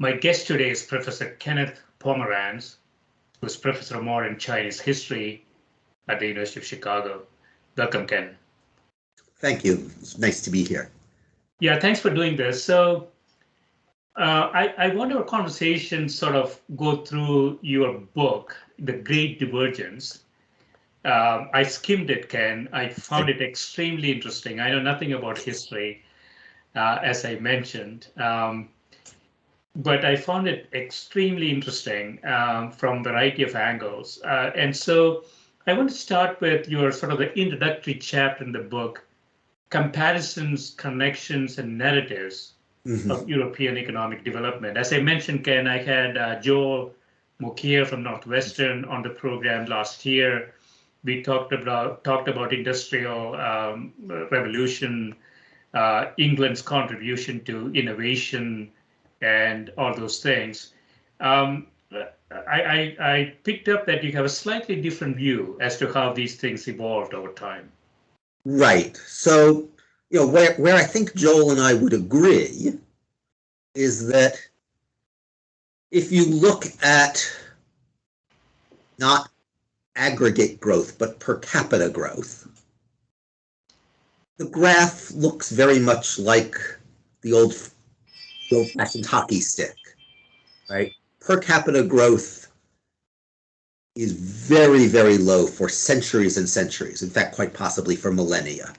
My guest today is Professor Kenneth Pomeranz, who is Professor of Modern Chinese History at the University of Chicago. Welcome, Ken. Thank you. It's nice to be here. Yeah, thanks for doing this. So I want our conversation sort of go through your book, The Great Divergence. I skimmed it, Ken. I found it extremely interesting. I know nothing about history, as I mentioned. But I found it extremely interesting from a variety of angles. And so I want to start with your sort of the introductory chapter in the book, Comparisons, Connections, and Narratives of European Economic Development. As I mentioned, Ken, I had Joel Mokier from Northwestern on the program last year. We talked about industrial revolution, England's contribution to innovation, and all those things. I picked up that you have a slightly different view as to how these things evolved over time. Right. So, where I think Joel and I would agree is that if you look at not aggregate growth, but per capita growth, the graph looks very much like the old-fashioned hockey stick, right? Per capita growth is very, very low for centuries and centuries. In fact, quite possibly for millennia.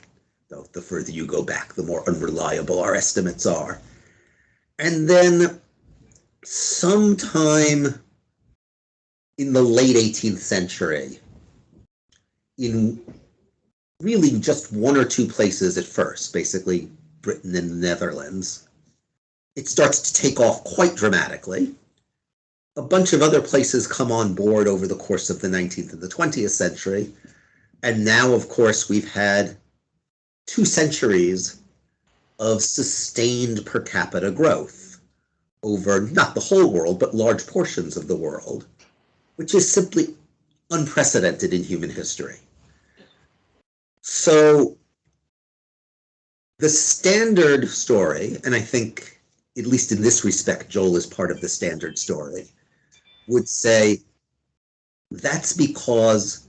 Though the further you go back, the more unreliable our estimates are. And then sometime in the late 18th century, in really just one or two places at first, basically Britain and the Netherlands, it starts to take off quite dramatically. A bunch of other places come on board over the course of the 19th and the 20th century. And now, of course, we've had 2 centuries of sustained per capita growth over not the whole world, but large portions of the world, which is simply unprecedented in human history. So the standard story, and I think, at least in this respect, Joel is part of the standard story, would say that's because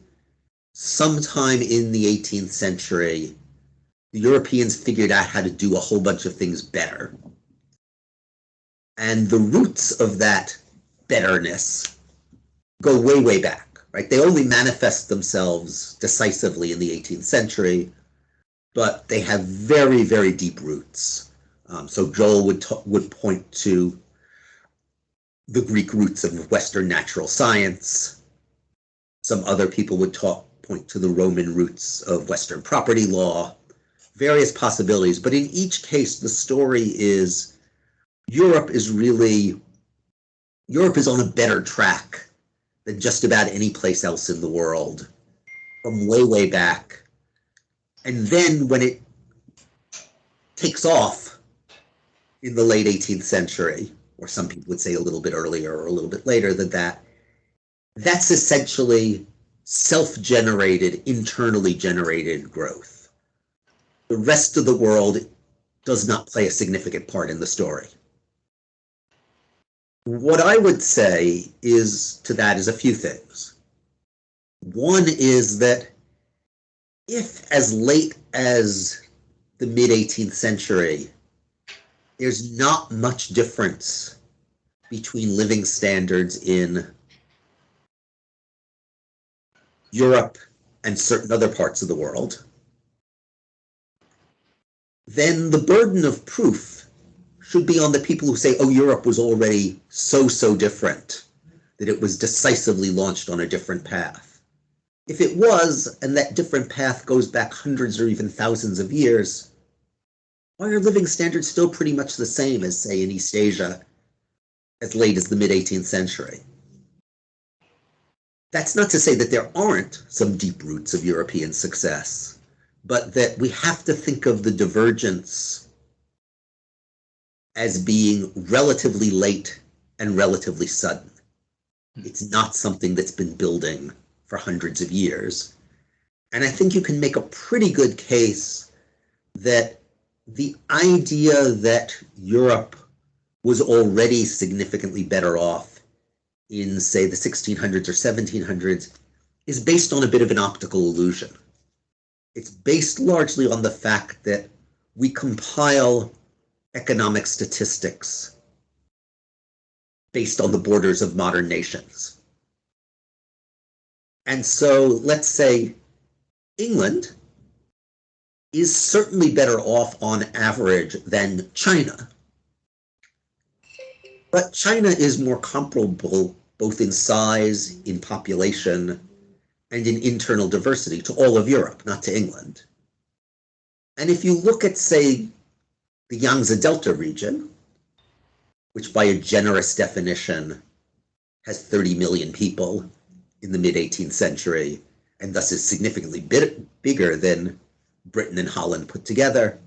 sometime in the 18th century, the Europeans figured out how to do a whole bunch of things better. And the roots of that betterness go way, way back, right? They only manifest themselves decisively in the 18th century, but they have very, very deep roots. So Joel would point to the Greek roots of Western natural science. Some other people would point to the Roman roots of Western property law, various possibilities. But in each case, the story is Europe is on a better track than just about any place else in the world from way, way back. And then when it takes off in the late 18th century, or some people would say a little bit earlier or a little bit later than that, that's essentially self-generated, internally generated growth. The rest of the world does not play a significant part in the story. What I would say is a few things. One is that if as late as the mid-18th century, there's not much difference between living standards in Europe and certain other parts of the world, then the burden of proof should be on the people who say, oh, Europe was already so different, that it was decisively launched on a different path. If it was, and that different path goes back hundreds or even thousands of years, why are living standards still pretty much the same as, say, in East Asia as late as the mid-18th century? That's not to say that there aren't some deep roots of European success, but that we have to think of the divergence as being relatively late and relatively sudden. It's not something that's been building for hundreds of years. And I think you can make a pretty good case that the idea that Europe was already significantly better off in, say, the 1600s or 1700s is based on a bit of an optical illusion. It's based largely on the fact that we compile economic statistics based on the borders of modern nations. And so let's say England is certainly better off on average than China. But China is more comparable both in size, in population, and in internal diversity to all of Europe, not to England. And if you look at, say, the Yangtze Delta region, which by a generous definition has 30 million people in the mid-18th century, and thus is significantly bigger than Britain and Holland put together,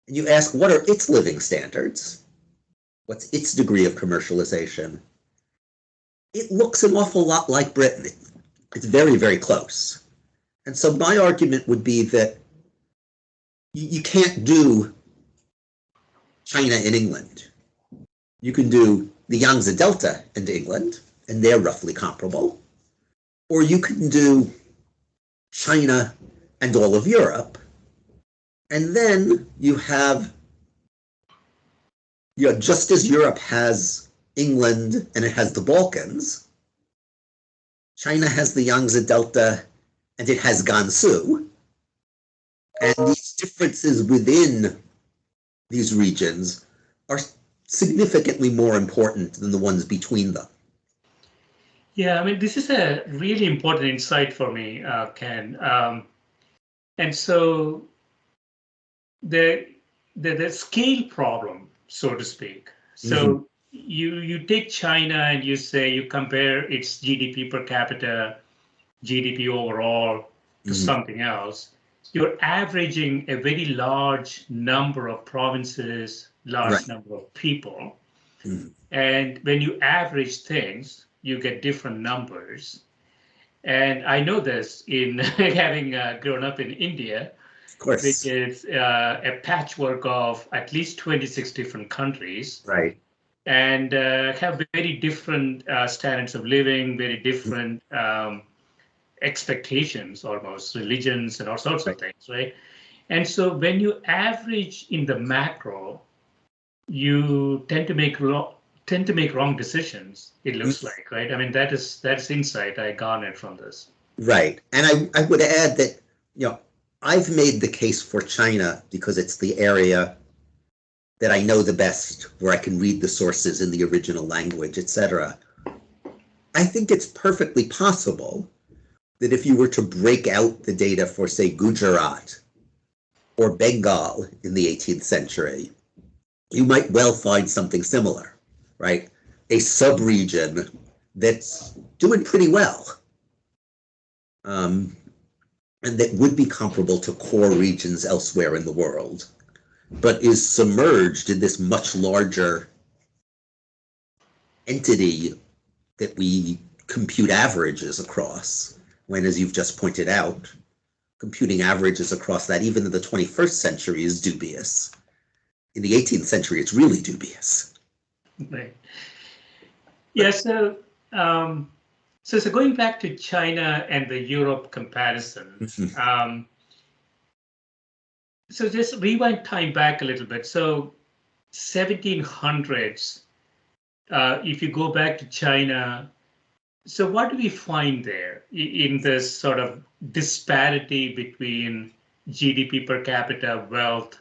and you ask, what are its living standards? What's its degree of commercialization? It looks an awful lot like Britain. It's very, very close. And so my argument would be that you can't do China and England. You can do the Yangtze Delta and England, and they're roughly comparable. Or you can do China and all of Europe, and then you have, just as Europe has England and it has the Balkans, China has the Yangtze Delta and it has Gansu. And these differences within these regions are significantly more important than the ones between them. Yeah, I mean, this is a really important insight for me, Ken. And so the scale problem, so to speak. So you take China and you say you compare its GDP per capita, GDP overall to something else. You're averaging a very large number of provinces, large number of people. And when you average things, you get different numbers. And I know this in having grown up in India, which is a patchwork of at least 26 different countries. Right. And have very different standards of living, very different expectations, almost religions and all sorts of things, right? And so when you average in the macro, you tend to make wrong decisions, it looks like, right? I mean, that's insight I garnered from this. Right. And I would add that, I've made the case for China because it's the area that I know the best, where I can read the sources in the original language, etc. I think it's perfectly possible that if you were to break out the data for, say, Gujarat or Bengal in the 18th century, you might well find something similar, right? A sub-region that's doing pretty well, and that would be comparable to core regions elsewhere in the world, but is submerged in this much larger entity that we compute averages across, when, as you've just pointed out, computing averages across that, even in the 21st century, is dubious. In the 18th century, it's really dubious. Right. Yeah, so going back to China and the Europe comparison, so just rewind time back a little bit. So 1700s, if you go back to China, so what do we find there in this sort of disparity between GDP per capita, wealth,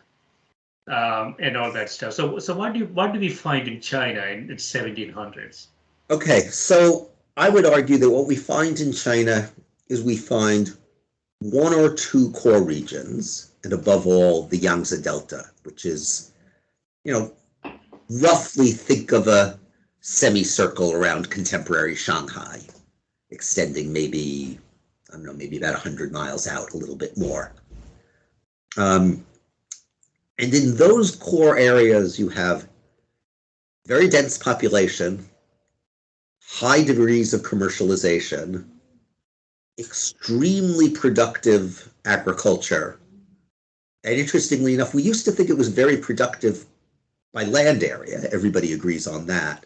and all that stuff? So what do we find in China in the 1700s? Okay, so I would argue that what we find in China is we find one or two core regions, and above all, the Yangtze Delta, which is, roughly think of a semicircle around contemporary Shanghai, extending maybe about 100 miles out, a little bit more. And in those core areas, you have very dense population, high degrees of commercialization, extremely productive agriculture. And interestingly enough, we used to think it was very productive by land area. Everybody agrees on that,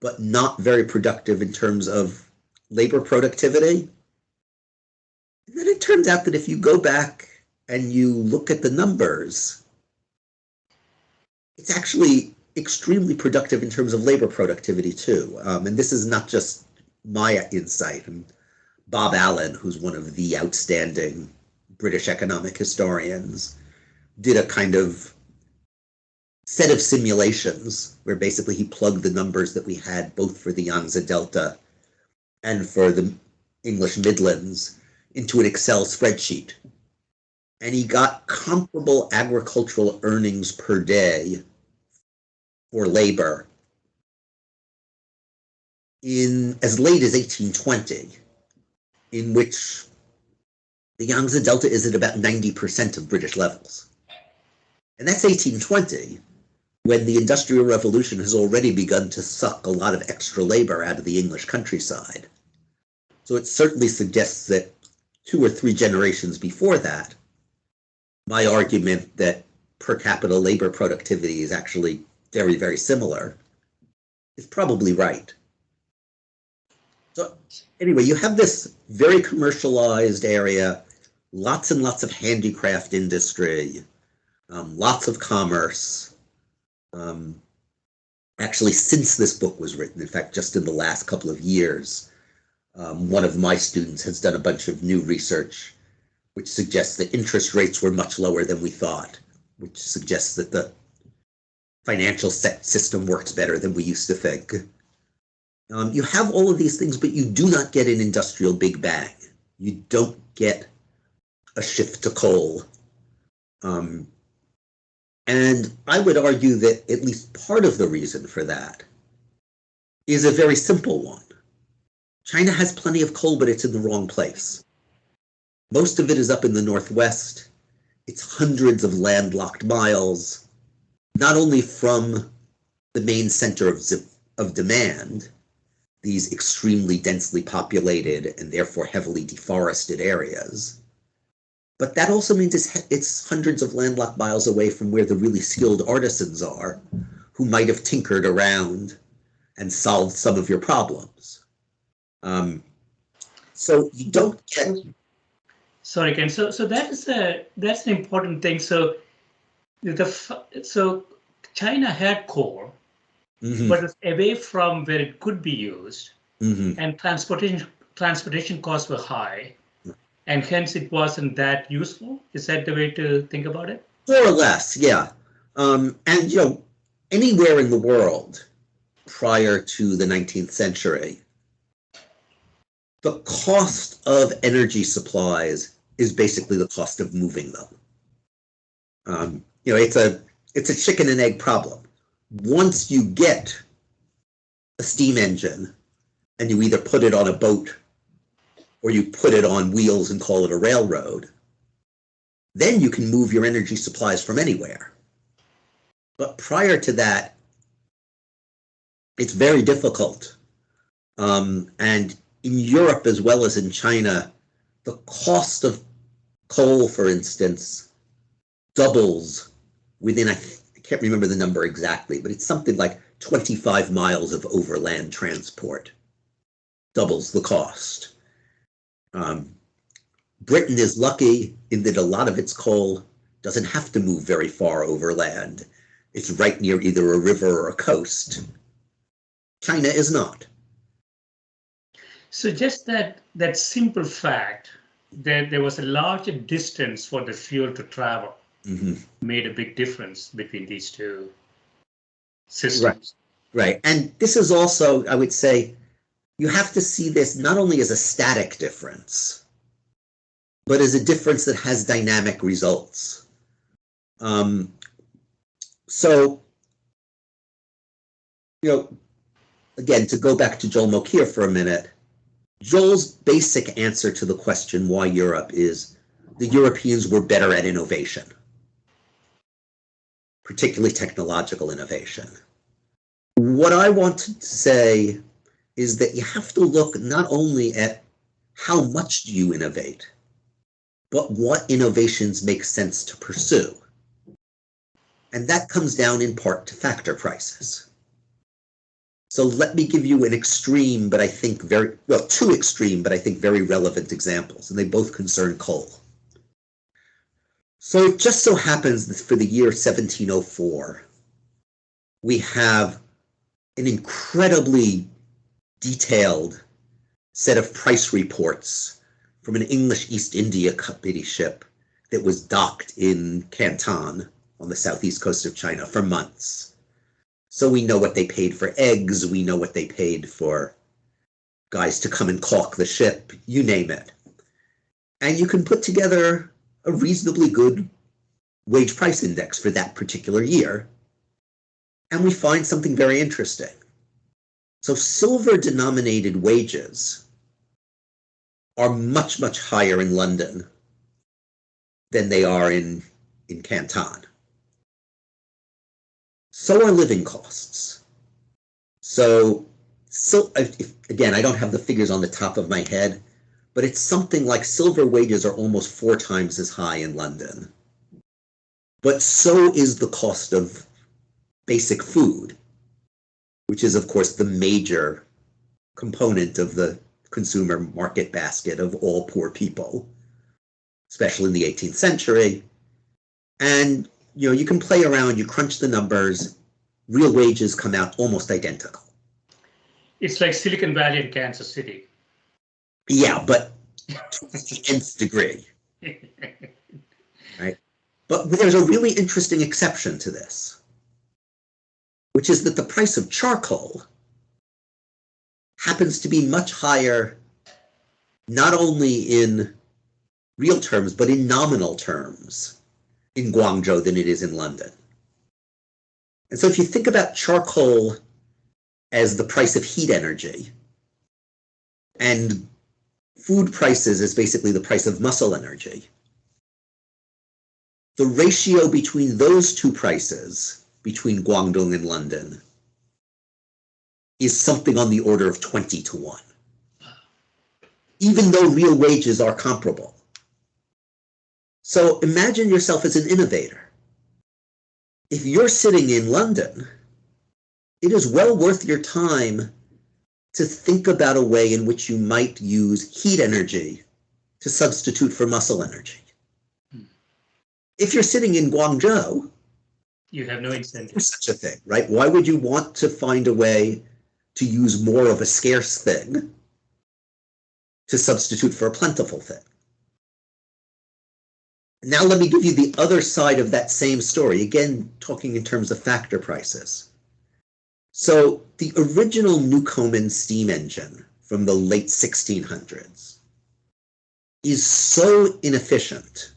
but not very productive in terms of labor productivity. And then it turns out that if you go back and you look at the numbers, it's actually extremely productive in terms of labor productivity too. And this is not just my insight. And Bob Allen, who's one of the outstanding British economic historians, did a kind of set of simulations where basically he plugged the numbers that we had both for the Yangtze Delta and for the English Midlands into an Excel spreadsheet. And he got comparable agricultural earnings per day for labor in as late as 1820, in which the Yangtze Delta is at about 90% of British levels. And that's 1820, when the Industrial Revolution has already begun to suck a lot of extra labor out of the English countryside. So it certainly suggests that 2 or 3 generations before that, my argument that per capita labor productivity is actually very, very similar is probably right. So anyway, you have this very commercialized area, lots and lots of handicraft industry, lots of commerce. Actually, since this book was written, in fact, just in the last couple of years, one of my students has done a bunch of new research which suggests that interest rates were much lower than we thought, which suggests that the financial system works better than we used to think. You have all of these things, but you do not get an industrial big bang. You don't get a shift to coal. And I would argue that at least part of the reason for that is a very simple one. China has plenty of coal, but it's in the wrong place. Most of it is up in the northwest. It's hundreds of landlocked miles, not only from the main center of demand, these extremely densely populated and therefore heavily deforested areas, but that also means it's hundreds of landlocked miles away from where the really skilled artisans are, who might have tinkered around and solved some of your problems. So you don't get. Sorry, Ken. So that's an important thing. So China had coal, but it's away from where it could be used, and transportation costs were high, and hence it wasn't that useful. Is that the way to think about it? More or less, yeah. And anywhere in the world prior to the 19th century, the cost of energy supplies is basically the cost of moving them. It's a chicken and egg problem. Once you get a steam engine and you either put it on a boat or you put it on wheels and call it a railroad, then you can move your energy supplies from anywhere. But prior to that, it's very difficult. And in Europe as well as in China, the cost of coal, for instance, doubles within, I can't remember the number exactly, but it's something like 25 miles of overland transport, doubles the cost. Britain is lucky in that a lot of its coal doesn't have to move very far overland. It's right near either a river or a coast. China is not. So just that simple fact that there was a larger distance for the fuel to travel made a big difference between these two systems. Right. And this is also, I would say, you have to see this not only as a static difference, but as a difference that has dynamic results. So, again, to go back to Joel Mokyr for a minute, Joel's basic answer to the question why Europe is the Europeans were better at innovation, particularly technological innovation. What I want to say is that you have to look not only at how much do you innovate, but what innovations make sense to pursue. And that comes down in part to factor prices. So let me give you an extreme, but I think two extreme, but I think very relevant examples, and they both concern coal. So it just so happens that for the year 1704, we have an incredibly detailed set of price reports from an English East India Company ship that was docked in Canton on the southeast coast of China for months. So we know what they paid for eggs, we know what they paid for guys to come and caulk the ship, you name it. And you can put together a reasonably good wage price index for that particular year. And we find something very interesting. So silver denominated wages are much, much higher in London than they are in Canton. So are living costs. So again, I don't have the figures on the top of my head, but it's something like silver wages are almost 4 times as high in London. But so is the cost of basic food, which is, of course, the major component of the consumer market basket of all poor people, especially in the 18th century. And you can play around, you crunch the numbers, real wages come out almost identical. It's like Silicon Valley and Kansas City. Yeah, but to the nth degree. Right? But there's a really interesting exception to this, which is that the price of charcoal happens to be much higher, not only in real terms, but in nominal terms in Guangzhou than it is in London. And so if you think about charcoal as the price of heat energy, and food prices as basically the price of muscle energy, the ratio between those two prices, between Guangdong and London, is something on the order of 20 to 1, even though real wages are comparable. So imagine yourself as an innovator. If you're sitting in London, it is well worth your time to think about a way in which you might use heat energy to substitute for muscle energy. If you're sitting in Guangzhou, you have no incentive for such a thing, right? Why would you want to find a way to use more of a scarce thing to substitute for a plentiful thing? Now let me give you the other side of that same story, again, talking in terms of factor prices. So the original Newcomen steam engine from the late 1600s is so inefficient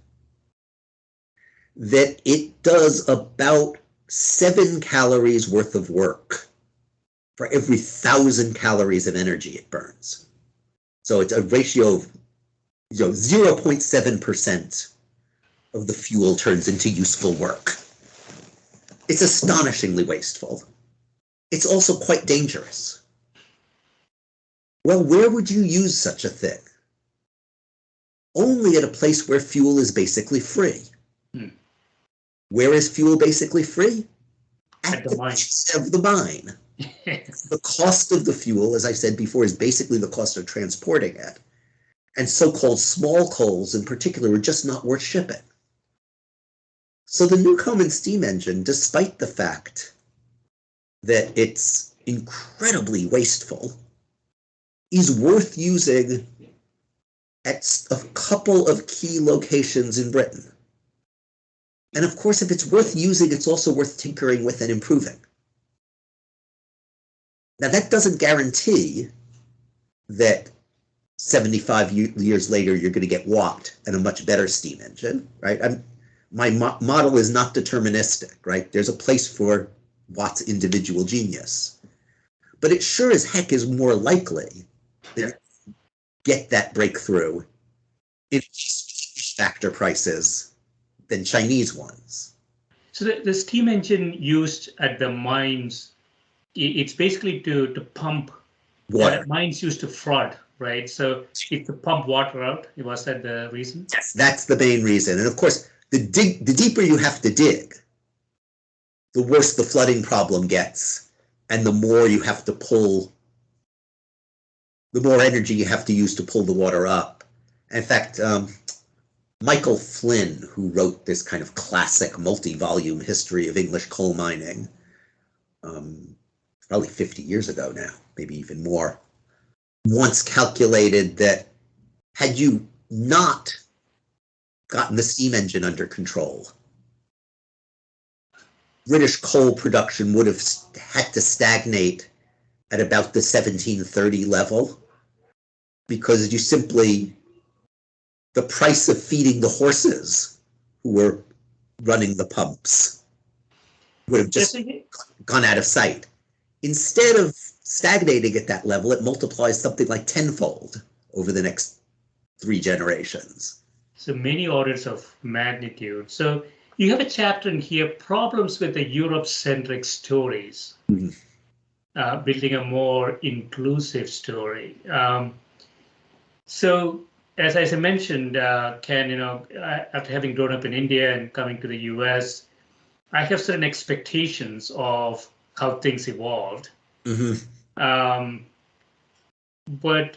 that it does about 7 calories worth of work for every 1,000 calories of energy it burns. So it's a ratio of 0.7% of the fuel turns into useful work. It's astonishingly wasteful. It's also quite dangerous. Well, where would you use such a thing? Only at a place where fuel is basically free. Where is fuel basically free? At the base of the mine. The cost of the fuel, as I said before, is basically the cost of transporting it. And so-called small coals in particular are just not worth shipping. So the Newcomen steam engine, despite the fact that it's incredibly wasteful, is worth using at a couple of key locations in Britain. And of course, if it's worth using, it's also worth tinkering with and improving. Now, that doesn't guarantee that 75 years later, you're going to get Watt and a much better steam engine, right? My model is not deterministic, right? There's a place for Watt's individual genius. But it sure as heck is more likely that you get that breakthrough in factor prices than Chinese ones. So the steam engine used at the mines, it's basically to pump water. Mines used to flood, right? So it's to pump water out. Was that the reason? Yes, that's the main reason. And of course, the deeper you have to dig, the worse the flooding problem gets, and the more you have to pull, the more energy you have to use to pull the water up. In fact, Michael Flynn, who wrote this kind of classic multi-volume history of English coal mining, probably 50 years ago now, maybe even more, once calculated that had you not gotten the steam engine under control, British coal production would have had to stagnate at about the 1730 level, because you simply, the price of feeding the horses who were running the pumps would have just gone out of sight. Instead of stagnating at that level, it multiplies something like tenfold over the next 3 generations. So many orders of magnitude. So you have a chapter in here, problems with the Europe-centric stories, building a more inclusive story. So as I mentioned, Ken, after having grown up in India and coming to the US, I have certain expectations of how things evolved. But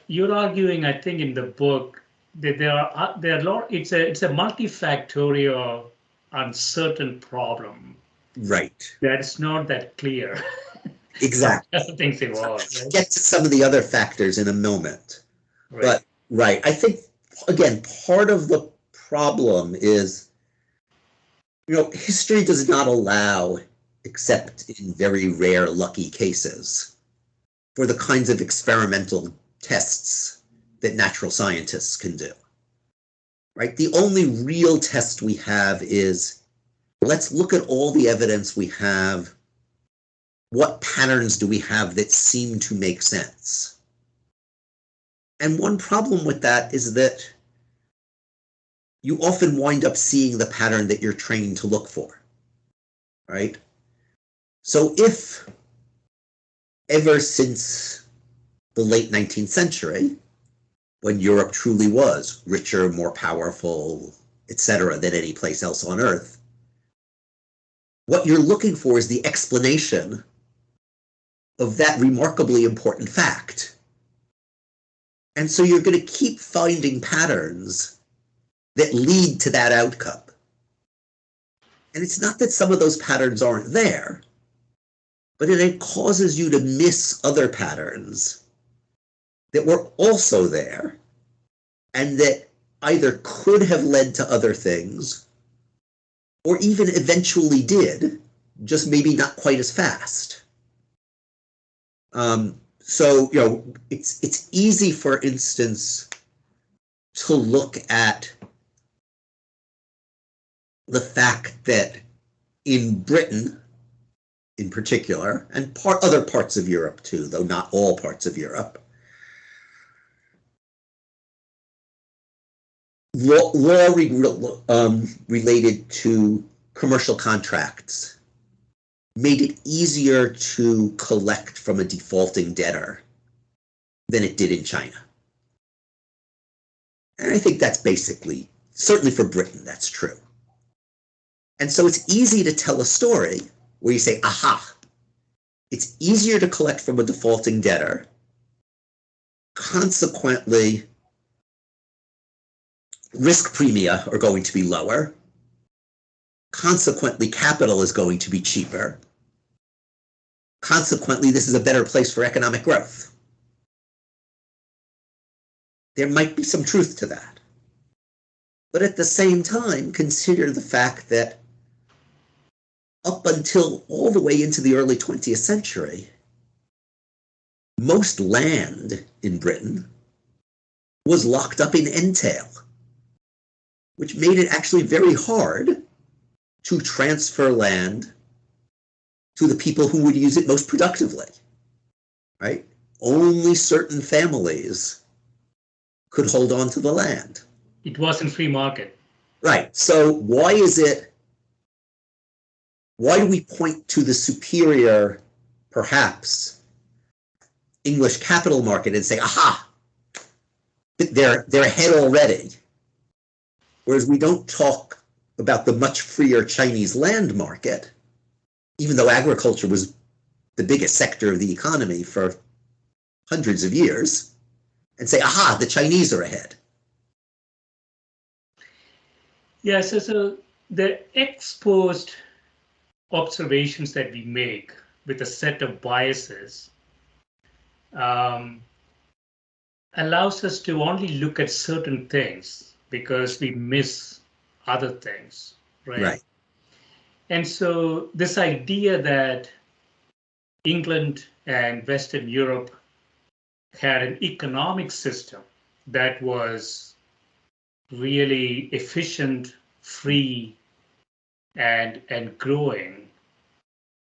you're arguing, I think, in the book that there are a lot. It's a multifactorial, uncertain problem. Right. That's not that clear. Exactly. How things evolve. Right? Get to some of the other factors in a moment. Right. But right, I think again, part of the problem is, history does not allow, except in very rare lucky cases, for the kinds of experimental tests that natural scientists can do. Right? The only real test we have is, let's look at all the evidence we have. What patterns do we have that seem to make sense? And one problem with that is that you often wind up seeing the pattern that you're trained to look for, right? So if ever since the late 19th century, when Europe truly was richer, more powerful, etc., than any place else on Earth, what you're looking for is the explanation of that remarkably important fact. And so you're going to keep finding patterns that lead to that outcome. And it's not that some of those patterns aren't there, but it causes you to miss other patterns that were also there and that either could have led to other things or even eventually did, just maybe not quite as fast. So, it's easy, for instance, to look at the fact that in Britain, in particular, and other parts of Europe too, though not all parts of Europe, law related to commercial contracts made it easier to collect from a defaulting debtor than it did in China. And I think that's basically, certainly for Britain, that's true. And so it's easy to tell a story where you say, aha, it's easier to collect from a defaulting debtor. Consequently, risk premia are going to be lower. Consequently, capital is going to be cheaper. Consequently, this is a better place for economic growth. There might be some truth to that. But at the same time, consider the fact that up until all the way into the early 20th century, most land in Britain was locked up in entail, which made it actually very hard to transfer land to the people who would use it most productively, right? Only certain families could hold on to the land. It wasn't free market. Right. So why do we point to the superior, perhaps, English capital market and say, aha, they're ahead already? Whereas we don't talk about the much freer Chinese land market, even though agriculture was the biggest sector of the economy for hundreds of years, and say, aha, the Chinese are ahead. Yeah, so the exposed observations that we make with a set of biases allows us to only look at certain things because we miss other things, right? Right. And so this idea that England and Western Europe had an economic system that was really efficient, free, and growing,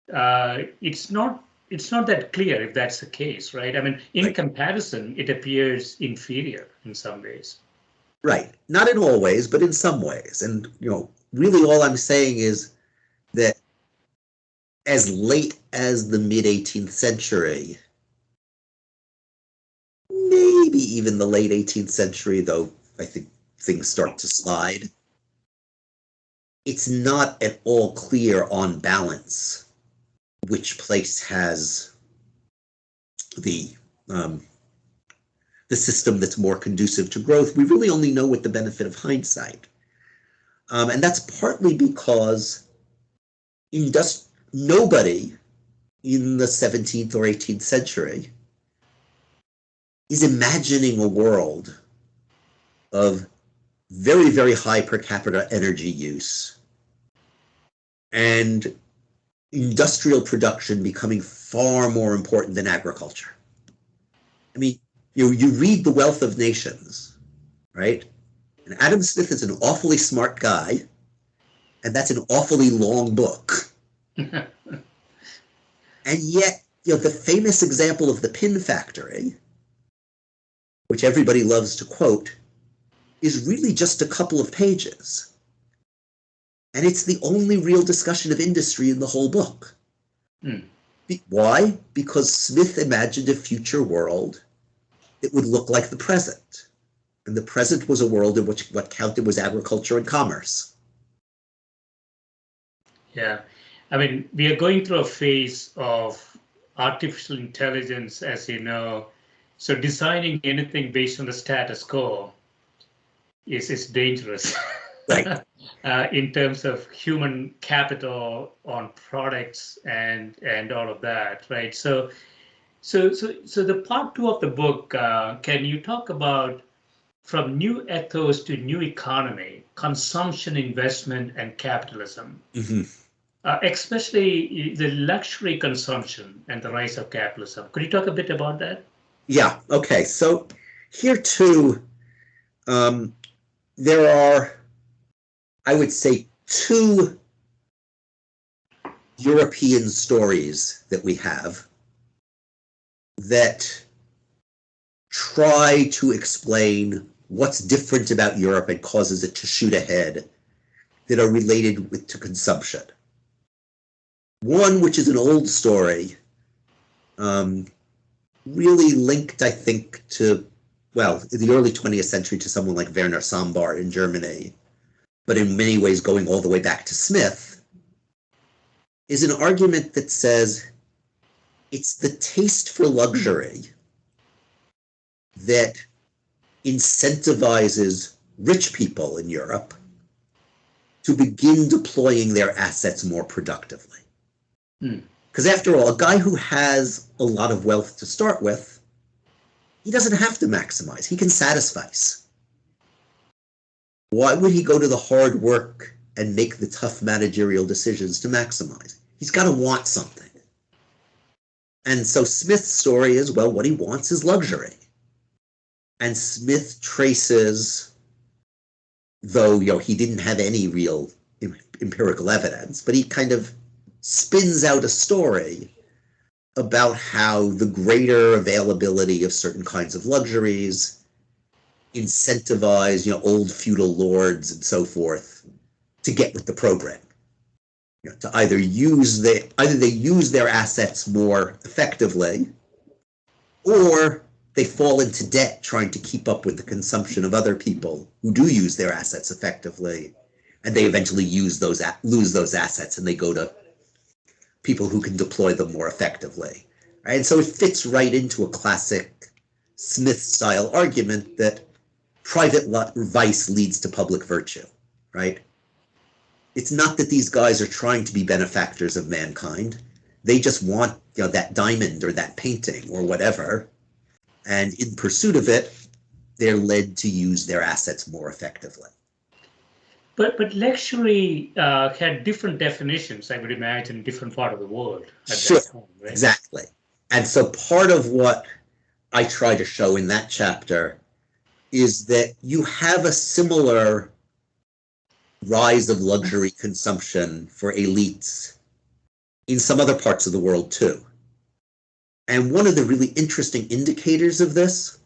it's not that clear if that's the case, right? I mean, in comparison, it appears inferior in some ways. Right. Not in all ways, but in some ways. And, really all I'm saying is that as late as the mid-18th century, maybe even the late 18th century, though I think things start to slide, it's not at all clear on balance which place has the system that's more conducive to growth. We really only know with the benefit of hindsight. And that's partly because nobody in the 17th or 18th century is imagining a world of very, very high per capita energy use and industrial production becoming far more important than agriculture. I mean, you read The Wealth of Nations, right? And Adam Smith is an awfully smart guy, and that's an awfully long book. And yet, the famous example of the pin factory, which everybody loves to quote, is really just a couple of pages. And it's the only real discussion of industry in the whole book. Why? Because Smith imagined a future world that would look like the present. And the present was a world in which what counted was agriculture and commerce. Yeah. I mean, we are going through a phase of artificial intelligence, as you know. So designing anything based on the status quo is dangerous. Right. In terms of human capital on products and all of that, right? So the part 2 of the book, can you talk about from new ethos to new economy, consumption, investment, and capitalism, especially the luxury consumption and the rise of capitalism? Could you talk a bit about that? Yeah. Okay. So here too, there are, I would say, 2 European stories that we have that try to explain what's different about Europe and causes it to shoot ahead that are related to consumption. One, which is an old story, really linked, I think, to, well, in the early 20th century to someone like Werner Sombart in Germany, but in many ways going all the way back to Smith, is an argument that says it's the taste for luxury that incentivizes rich people in Europe to begin deploying their assets more productively. Because after all, a guy who has a lot of wealth to start with, he doesn't have to maximize. He can satisfice. Why would he go to the hard work and make the tough managerial decisions to maximize? He's got to want something. And so Smith's story is, well, what he wants is luxury. And Smith traces, though he didn't have any real empirical evidence, but he kind of spins out a story about how the greater availability of certain kinds of luxuries incentivize, old feudal lords and so forth to get with the program. To either they use their assets more effectively, or they fall into debt trying to keep up with the consumption of other people who do use their assets effectively, and they eventually lose those assets and they go to people who can deploy them more effectively. Right? And so it fits right into a classic Smith-style argument that private vice leads to public virtue, right? It's not that these guys are trying to be benefactors of mankind. They just want, that diamond or that painting or whatever. And in pursuit of it, they're led to use their assets more effectively. But luxury had different definitions, I would imagine, in different part of the world at Sure, that time, right? Exactly. And so part of what I try to show in that chapter is that you have a similar rise of luxury consumption for elites in some other parts of the world too. And one of the really interesting indicators of this,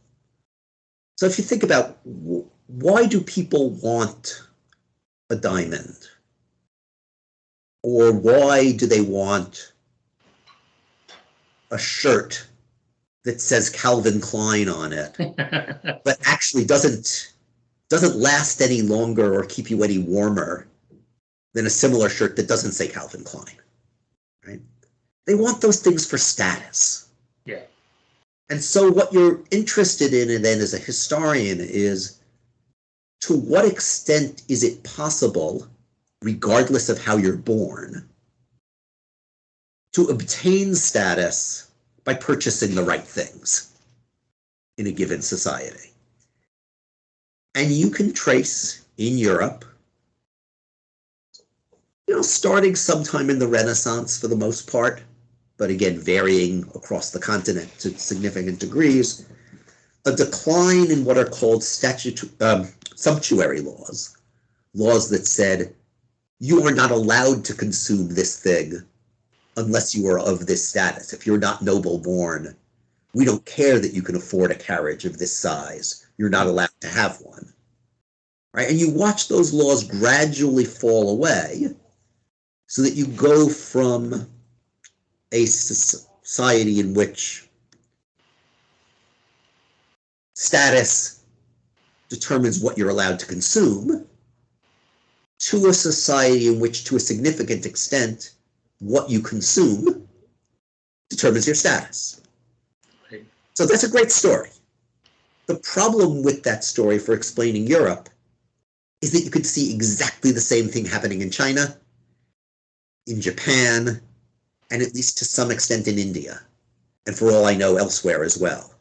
so if you think about why do people want a diamond? Or why do they want a shirt that says Calvin Klein on it, but actually doesn't last any longer or keep you any warmer than a similar shirt that doesn't say Calvin Klein, right? They want those things for status. Yeah. And so what you're interested in, and then as a historian, is to what extent is it possible, regardless of how you're born, to obtain status by purchasing the right things in a given society. And you can trace in Europe, starting sometime in the Renaissance for the most part, but again, varying across the continent to significant degrees, a decline in what are called sumptuary laws, laws that said, you are not allowed to consume this thing unless you are of this status. If you're not noble born, we don't care that you can afford a carriage of this size. You're not allowed to have one. Right? And you watch those laws gradually fall away so that you go from a society in which status determines what you're allowed to consume to a society in which, to a significant extent, what you consume determines your status. Right. So that's a great story. The problem with that story for explaining Europe is that you could see exactly the same thing happening in China, in Japan, and at least to some extent in India, and for all I know, elsewhere as well.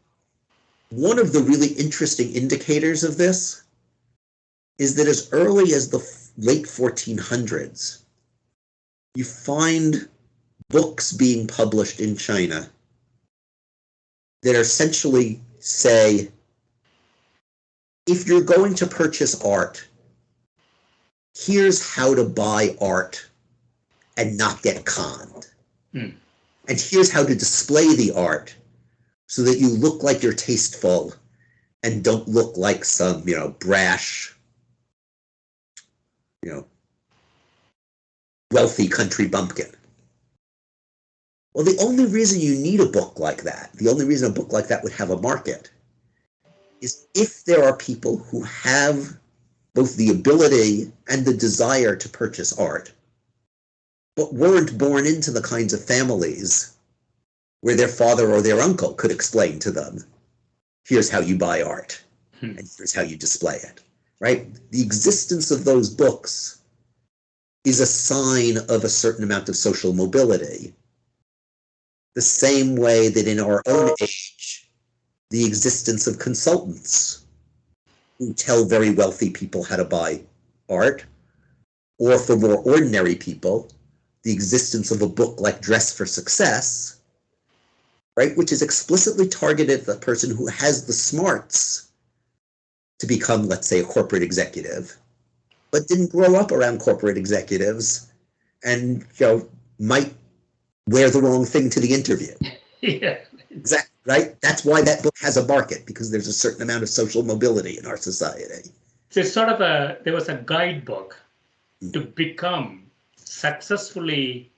One of the really interesting indicators of this is that as early as the late 1400s, you find books being published in China that essentially say, if you're going to purchase art, here's how to buy art and not get conned. And here's how to display the art so that you look like you're tasteful and don't look like some, brash, wealthy country bumpkin. Well, the only reason you need a book like that, the only reason a book like that would have a market, is if there are people who have both the ability and the desire to purchase art, but weren't born into the kinds of families where their father or their uncle could explain to them, here's how you buy art, and here's how you display it, right? The existence of those books is a sign of a certain amount of social mobility, the same way that in our own age, the existence of consultants who tell very wealthy people how to buy art, or for more ordinary people, the existence of a book like Dress for Success, right, which is explicitly targeted at the person who has the smarts to become, let's say, a corporate executive, but didn't grow up around corporate executives and, might wear the wrong thing to the interview. Yeah. Exactly, right? That's why that book has a market, because there's a certain amount of social mobility in our society. So it's sort of there was a guidebook to become successfully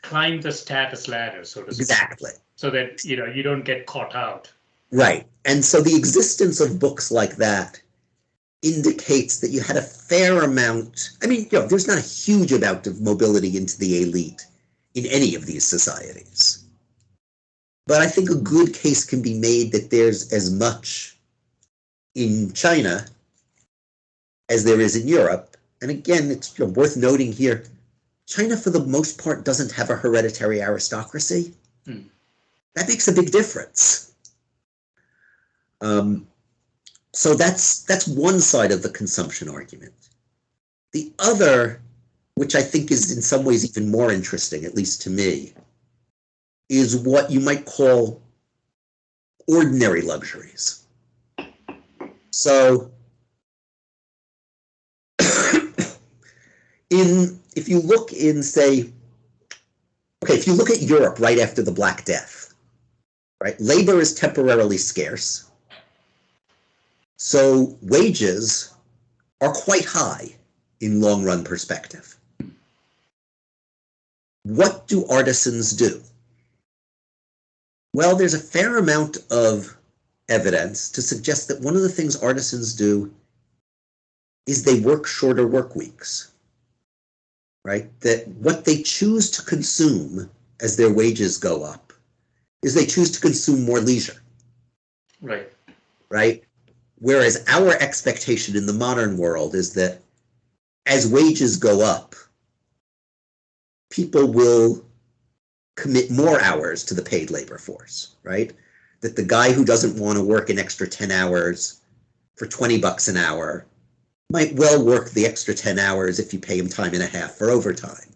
climb the status ladder, so to speak. Exactly. So that, you don't get caught out. Right. And so the existence of books like that indicates that you had a fair amount, there's not a huge amount of mobility into the elite in any of these societies. But I think a good case can be made that there's as much in China as there is in Europe. And again, it's worth noting here, China, for the most part, doesn't have a hereditary aristocracy. That makes a big difference. So that's one side of the consumption argument. The other, which I think is in some ways even more interesting, at least to me, is what you might call ordinary luxuries. So if you look at Europe right after the Black Death, right, labor is temporarily scarce, so wages are quite high in long-run perspective. What do artisans do? Well, there's a fair amount of evidence to suggest that one of the things artisans do is they work shorter work weeks, right? That what they choose to consume as their wages go up is they choose to consume more leisure. Right. Right? Whereas our expectation in the modern world is that as wages go up, people will commit more hours to the paid labor force, right? That the guy who doesn't want to work an extra 10 hours for $20 an hour might well work the extra 10 hours if you pay him time and a half for overtime,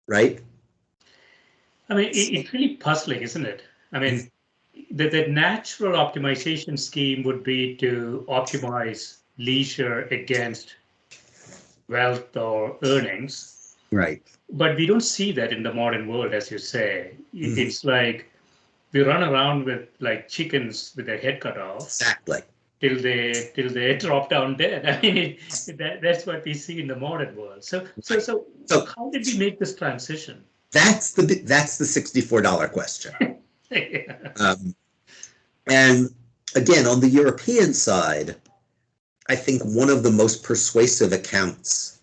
right? I mean, it's really puzzling, isn't it? I mean, the natural optimization scheme would be to optimize leisure against wealth or earnings. Right. But we don't see that in the modern world, as you say. It's like we run around with like chickens with their head cut off. Exactly. Till they drop down dead. I mean, that's what we see in the modern world. So how did we make this transition? That's the $64 question. Yeah. And again, on the European side, I think one of the most persuasive accounts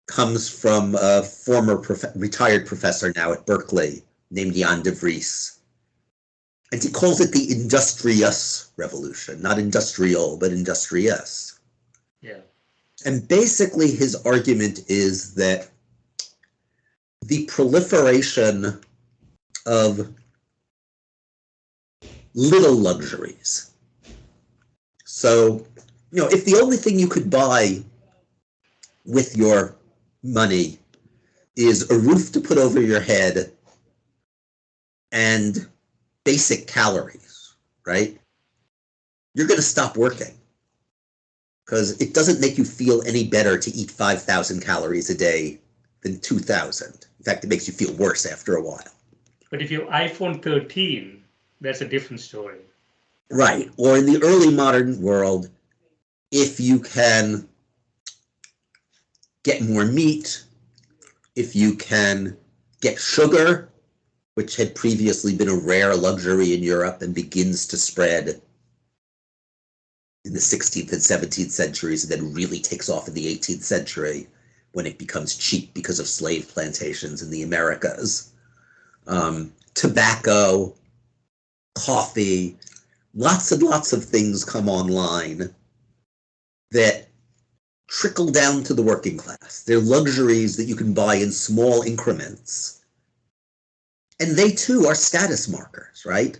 comes from a former retired professor now at Berkeley named Jan de Vries. And he calls it the Industrious Revolution, not industrial, but industrious. Yeah. And basically his argument is that the proliferation of little luxuries. So, if the only thing you could buy with your money is a roof to put over your head and basic calories, right? You're going to stop working because it doesn't make you feel any better to eat 5,000 calories a day than 2,000. In fact, it makes you feel worse after a while. But if you iPhone 13, that's a different story. Right. Or in the early modern world, if you can get more meat, if you can get sugar, which had previously been a rare luxury in Europe and begins to spread in the 16th and 17th centuries and then really takes off in the 18th century when it becomes cheap because of slave plantations in the Americas. Tobacco, coffee, lots and lots of things come online that trickle down to the working class. They're luxuries that you can buy in small increments. And they too are status markers, right?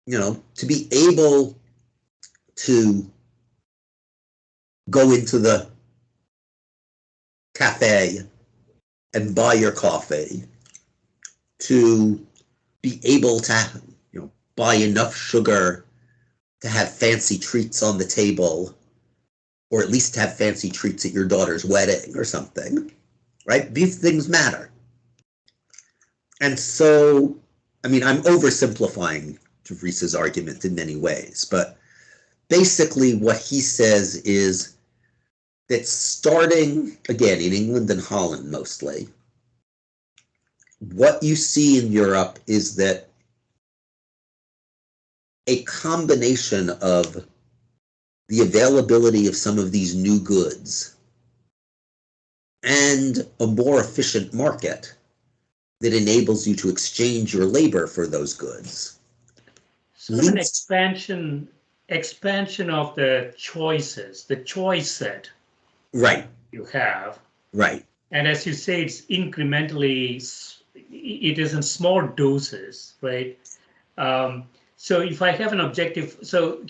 To be able to go into the cafe and buy your coffee, to be able to buy enough sugar to have fancy treats on the table, or at least to have fancy treats at your daughter's wedding or something, right? These things matter. And so, I'm oversimplifying de Vries's argument in many ways, but basically what he says is that starting, again, in England and Holland mostly, what you see in Europe is that a combination of the availability of some of these new goods and a more efficient market that enables you to exchange your labor for those goods. Sort of an expansion of the choices, the choice set Right, you have. right. And as you say, it's incrementally, it is in small doses, right? So if I have an objective, so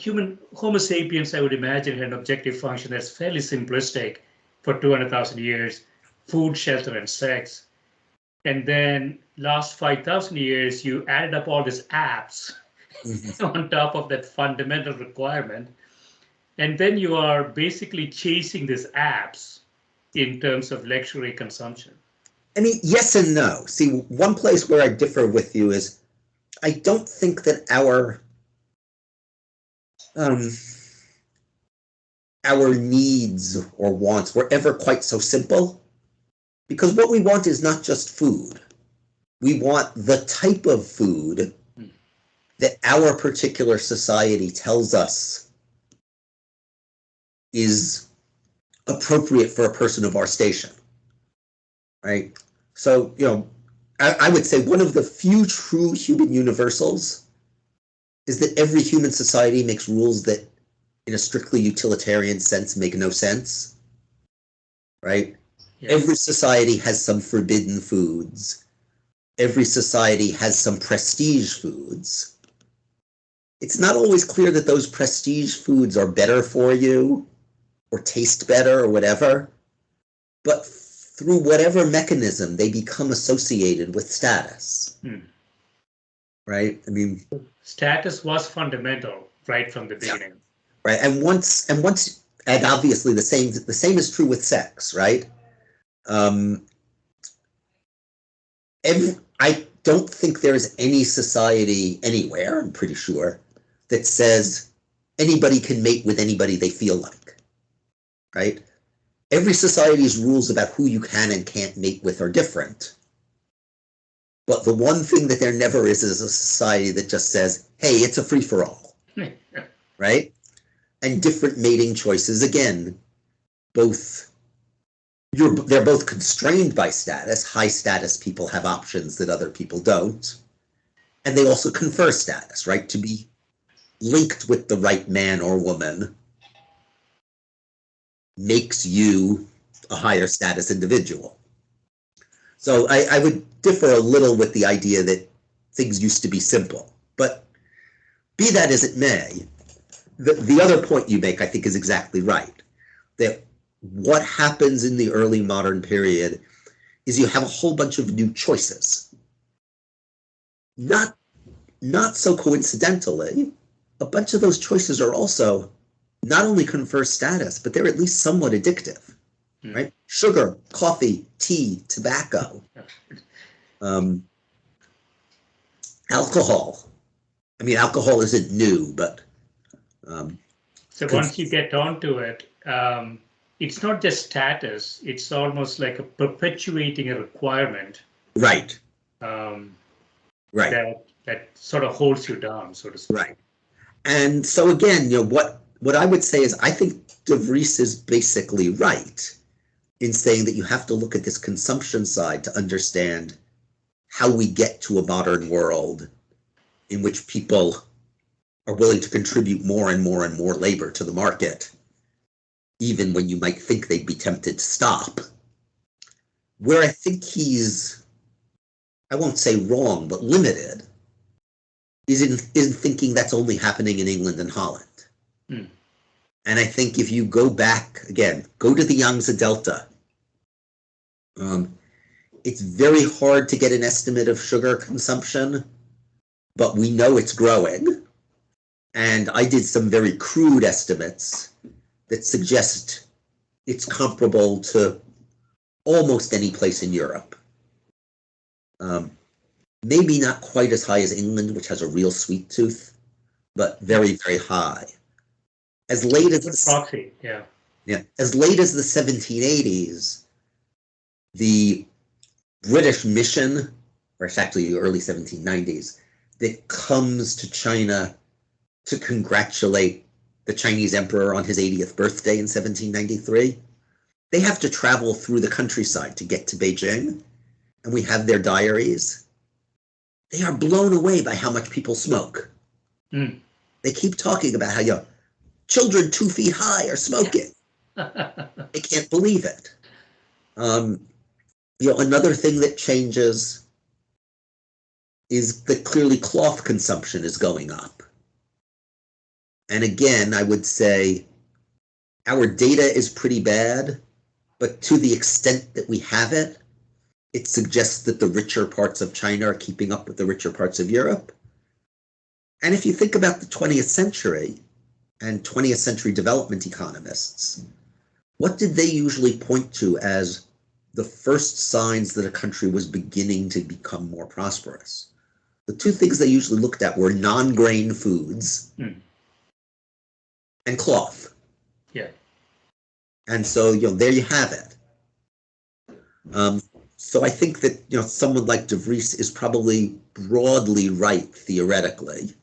Homo sapiens, I would imagine, had an objective function that's fairly simplistic for 200,000 years, food, shelter, and sex. And then last 5,000 years, you added up all these apps on top of that fundamental requirement. And then you are basically chasing these apps in terms of luxury consumption. I mean, yes and no. See, one place where I differ with you is I don't think that our needs or wants were ever quite so simple, because what we want is not just food. We want the type of food that our particular society tells us is appropriate for a person of our station, right? So, I would say one of the few true human universals is that every human society makes rules that, in a strictly utilitarian sense, make no sense, right? Yes. Every society has some forbidden foods. Every society has some prestige foods. It's not always clear that those prestige foods are better for you or taste better or whatever, but through whatever mechanism, they become associated with status. Right? I mean, status was fundamental right from the beginning. Yeah. Right. And obviously the same is true with sex, right? I don't think there is any society anywhere, I'm pretty sure, that says anybody can mate with anybody they feel like, right? Every society's rules about who you can and can't mate with are different. But the one thing that there never is a society that just says, hey, it's a free-for-all, right? And different mating choices, again, they're both constrained by status. High status people have options that other people don't. And they also confer status, right? To be linked with the right man or woman makes you a higher status individual. So I would differ a little with the idea that things used to be simple. But be that as it may, the other point you make, I think, is exactly right. That what happens in the early modern period is you have a whole bunch of new choices. Not so coincidentally, a bunch of those choices are also not only confer status, but they're at least somewhat addictive, right? Sugar, coffee, tea, tobacco, alcohol. I mean, alcohol isn't new, but... so once you get onto it, it's not just status, it's almost like a perpetuating a requirement. Right. Right. That sort of holds you down, so to speak. Right. And so again, what I would say is I think De Vries is basically right in saying that you have to look at this consumption side to understand how we get to a modern world in which people are willing to contribute more and more and more labor to the market, even when you might think they'd be tempted to stop. Where I think he's, I won't say wrong, but limited, is in thinking that's only happening in England and Holland. And I think if you go back, again, go to the Yangtze Delta, it's very hard to get an estimate of sugar consumption, but we know it's growing. And I did some very crude estimates that suggest it's comparable to almost any place in Europe. Maybe not quite as high as England, which has a real sweet tooth, but very, very high. As late as as late as the 1780s, the British mission, or it's actually the early 1790s, that comes to China to congratulate the Chinese emperor on his 80th birthday in 1793, they have to travel through the countryside to get to Beijing. and we have their diaries, they are blown away by how much people smoke. Mm. They keep talking about how, children 2 feet high are smoking. They can't believe it. Another thing that changes is that clearly cloth consumption is going up. And again, I would say our data is pretty bad, but to the extent that we have it, it suggests that the richer parts of China are keeping up with the richer parts of Europe. And if you think about the 20th century and 20th century development economists, what did they usually point to as the first signs that a country was beginning to become more prosperous? The two things they usually looked at were non-grain foods and cloth. Yeah. And so, there you have it. So I think that, someone like De Vries is probably broadly right theoretically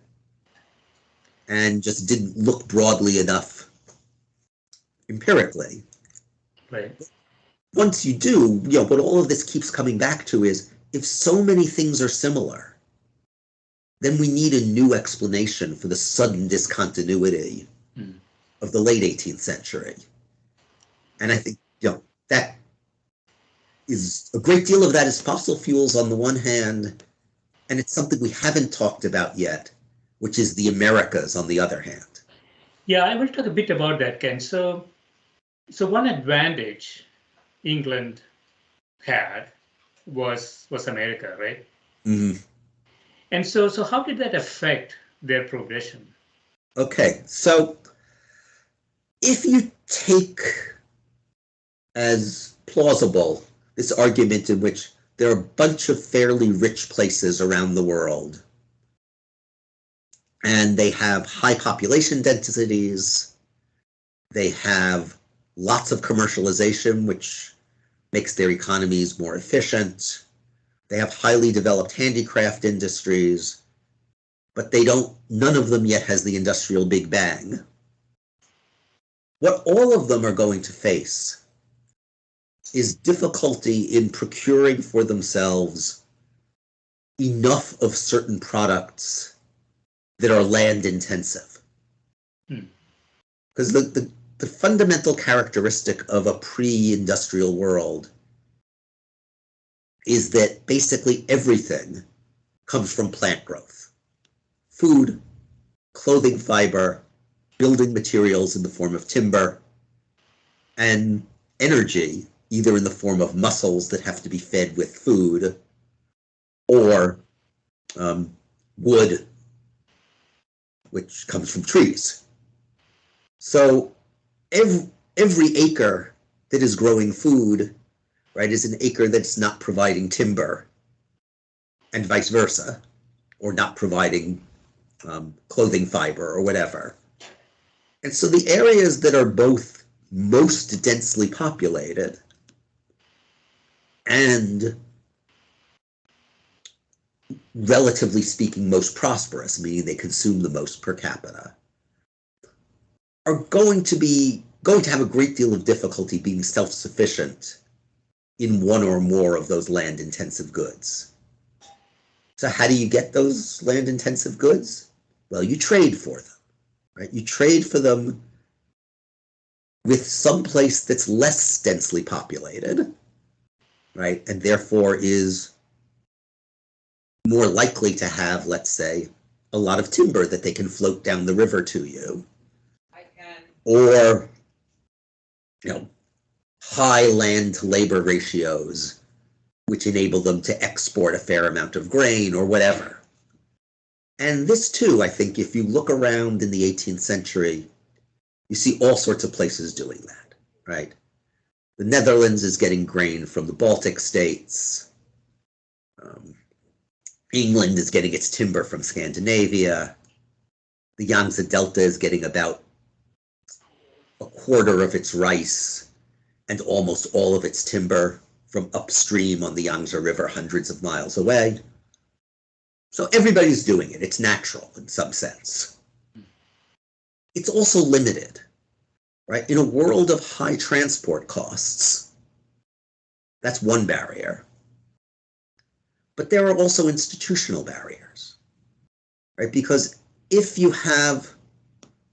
and just didn't look broadly enough empirically. Right. Once you do, what all of this keeps coming back to is if so many things are similar, then we need a new explanation for the sudden discontinuity of the late 18th century. And I think, that is a great deal of that is fossil fuels on the one hand, and it's something we haven't talked about yet, which is the Americas on the other hand. Yeah, I will talk a bit about that, Ken. So one advantage England had was America, right? Mm-hmm. And so how did that affect their progression? Okay, so if you take as plausible this argument in which there are a bunch of fairly rich places around the world, and they have high population densities, they have lots of commercialization, which makes their economies more efficient, they have highly developed handicraft industries, but none of them yet has the industrial Big Bang. What all of them are going to face is difficulty in procuring for themselves enough of certain products that are land intensive. Because the fundamental characteristic of a pre-industrial world is that basically everything comes from plant growth. Food, clothing fiber, building materials in the form of timber, and energy, either in the form of muscles that have to be fed with food, or wood, which comes from trees. So every acre that is growing food, right, is an acre that's not providing timber, and vice versa, or not providing clothing fiber or whatever. And so the areas that are both most densely populated and, relatively speaking, most prosperous, meaning they consume the most per capita, are going to have a great deal of difficulty being self-sufficient in one or more of those land-intensive goods. So how do you get those land-intensive goods? Well, you trade for them, right? You trade for them with some place that's less densely populated, right? And therefore is more likely to have, let's say, a lot of timber that they can float down the river to you. Or, high land to labor ratios, which enable them to export a fair amount of grain or whatever. And this too, I think, if you look around in the 18th century, you see all sorts of places doing that, right? The Netherlands is getting grain from the Baltic states. England is getting its timber from Scandinavia. The Yangtze Delta is getting about a quarter of its rice and almost all of its timber from upstream on the Yangtze River, hundreds of miles away. So everybody's doing it. It's natural in some sense. It's also limited, right? In a world of high transport costs, that's one barrier. But there are also institutional barriers, right? Because if you have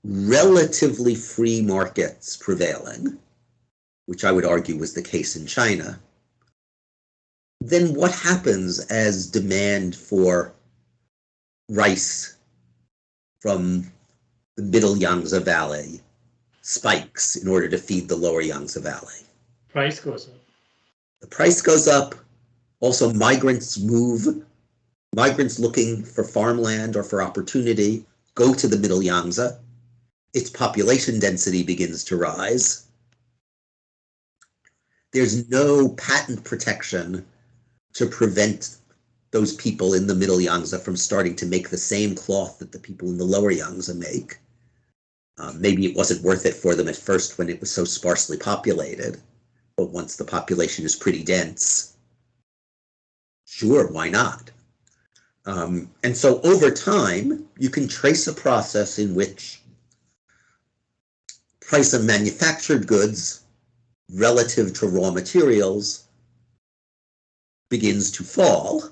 relatively free markets prevailing, which I would argue was the case in China, then what happens as demand for rice from the middle Yangtze Valley spikes in order to feed the lower Yangtze Valley? Price goes up. The price goes up. Also, migrants move. Migrants looking for farmland or for opportunity go to the middle Yangtze. Its population density begins to rise. There's no patent protection to prevent those people in the middle Yangtze from starting to make the same cloth that the people in the lower Yangtze make. Maybe it wasn't worth it for them at first when it was so sparsely populated, but once the population is pretty dense, sure, why not? And so over time, you can trace a process in which price of manufactured goods relative to raw materials begins to fall,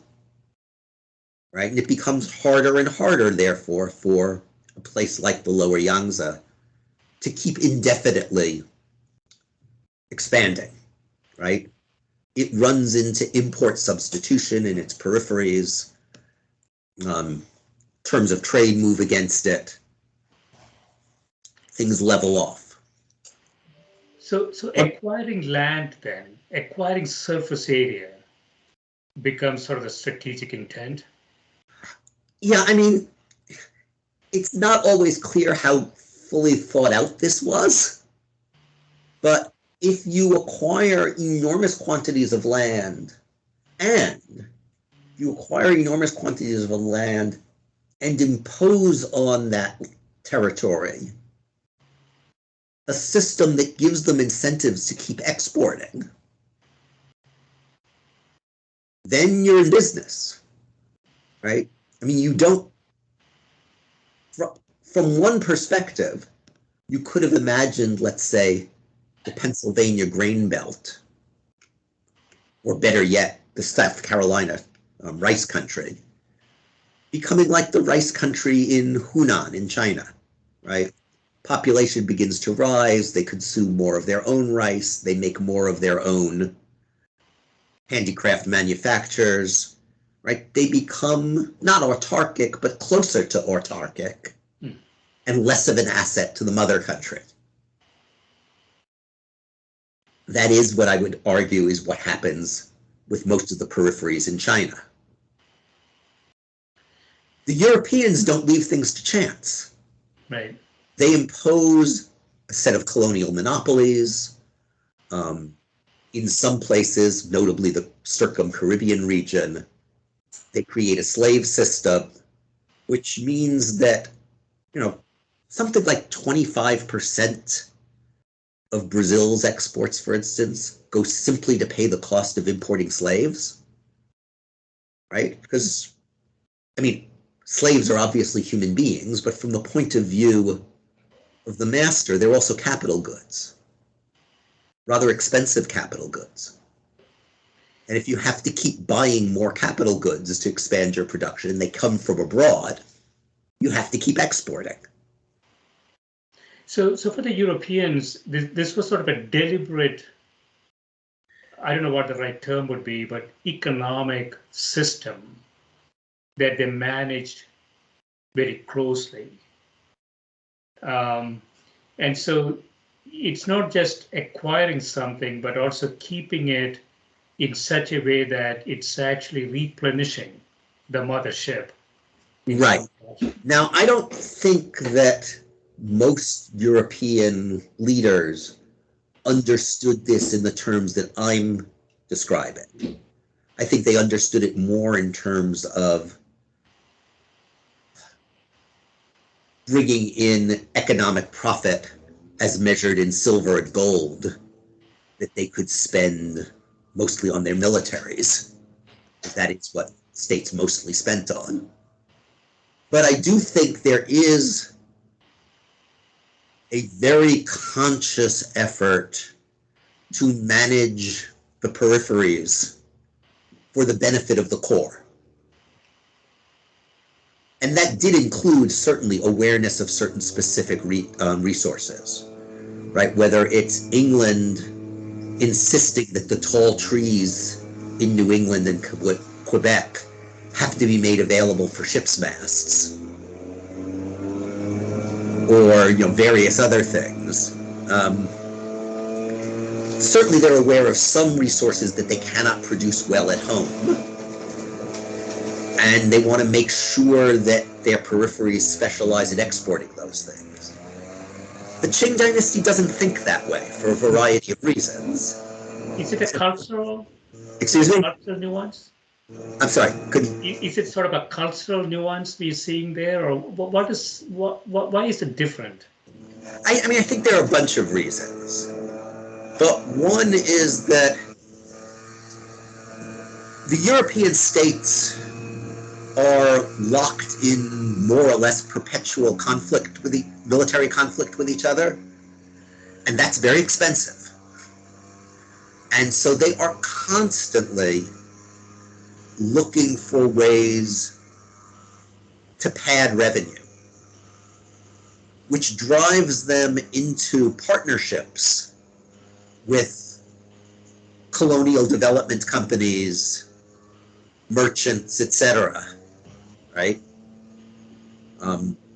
right? And it becomes harder and harder, therefore, for a place like the lower Yangtze to keep indefinitely expanding, right? It runs into import substitution in its peripheries. Terms of trade move against it. Things level off. So acquiring land then, acquiring surface area becomes sort of the strategic intent? Yeah, I mean, it's not always clear how fully thought out this was, but if you acquire enormous quantities of land and impose on that territory a system that gives them incentives to keep exporting, then you're in business, right? I mean, you don't, from one perspective, you could have imagined, let's say, the Pennsylvania grain belt, or better yet, the South Carolina rice country, becoming like the rice country in Hunan in China, right? Population begins to rise, they consume more of their own rice, they make more of their own handicraft manufactures, right? They become not autarkic, but closer to autarkic and less of an asset to the mother country. That is what I would argue is what happens with most of the peripheries in China. The Europeans don't leave things to chance. Right. They impose a set of colonial monopolies. In some places, notably the circum-Caribbean region, they create a slave system, which means that, something like 25% of Brazil's exports, for instance, go simply to pay the cost of importing slaves, right? Because, slaves are obviously human beings, but from the point of view of the master, they're also capital goods, rather expensive capital goods. And if you have to keep buying more capital goods to expand your production, and they come from abroad, you have to keep exporting. So for the Europeans, this was sort of a deliberate, I don't know what the right term would be, but economic system that they managed very closely. And so it's not just acquiring something, but also keeping it in such a way that it's actually replenishing the mothership. Right. Now, I don't think that most European leaders understood this in the terms that I'm describing. I think they understood it more in terms of bringing in economic profit as measured in silver and gold that they could spend mostly on their militaries. That is what states mostly spent on. But I do think there is a very conscious effort to manage the peripheries for the benefit of the core. And that did include certainly awareness of certain specific resources, right? Whether it's England insisting that the tall trees in New England and Quebec have to be made available for ships' masts, or various other things. Certainly they're aware of some resources that they cannot produce well at home, and they want to make sure that their peripheries specialize in exporting those things. The Qing dynasty doesn't think that way for a variety of reasons. Is it a cultural? Excuse me? Cultural nuance? I'm sorry. Is it sort of a cultural nuance we're seeing there, or why is it different? I mean, I think there are a bunch of reasons. But one is that the European states are locked in more or less perpetual conflict with military conflict with each other, and that's very expensive. And so they are constantly looking for ways to pad revenue, which drives them into partnerships with colonial development companies, merchants, etc. Right?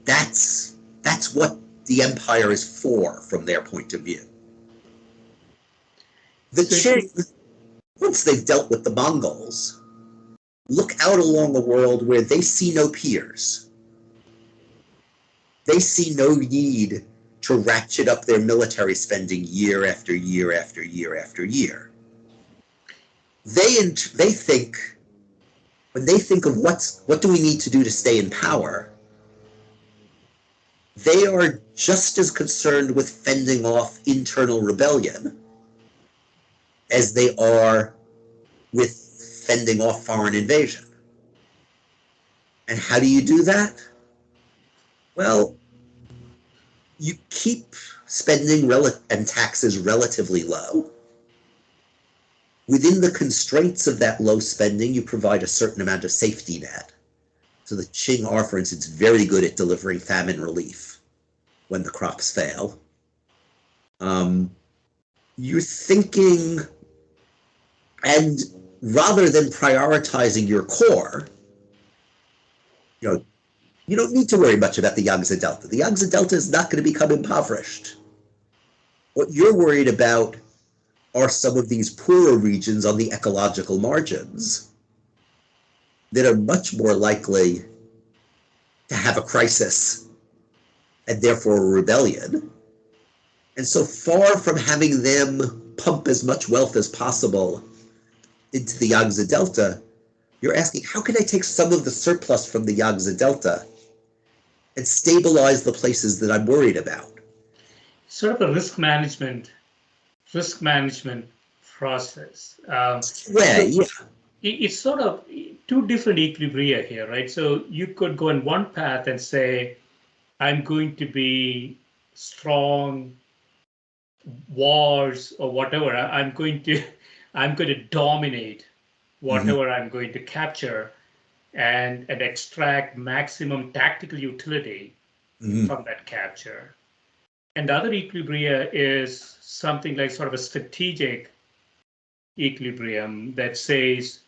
That's what the empire is for from their point of view. The Qing, once they've dealt with the Mongols, look out along a world where they see no peers. They see no need to ratchet up their military spending year after year after year after year. They think, when they think of what do we need to do to stay in power, they are just as concerned with fending off internal rebellion as they are with fending off foreign invasion. And how do you do that? Well, you keep spending and taxes relatively low. Within the constraints of that low spending, you provide a certain amount of safety net. So the Qing are, for instance, very good at delivering famine relief when the crops fail. You're thinking, and rather than prioritizing your core, you don't need to worry much about the Yangtze Delta. The Yangtze Delta is not going to become impoverished. What you're worried about are some of these poorer regions on the ecological margins that are much more likely to have a crisis and therefore a rebellion. And so far from having them pump as much wealth as possible into the Yangtze Delta, you're asking, how can I take some of the surplus from the Yangtze Delta and stabilize the places that I'm worried about? Sort of a risk management process. It's sort of two different equilibria here, right? So you could go in one path and say, I'm going to be strong wars or whatever. I'm going to dominate whatever I'm going to capture and extract maximum tactical utility from that capture. And the other equilibria is something like sort of a strategic equilibrium that says,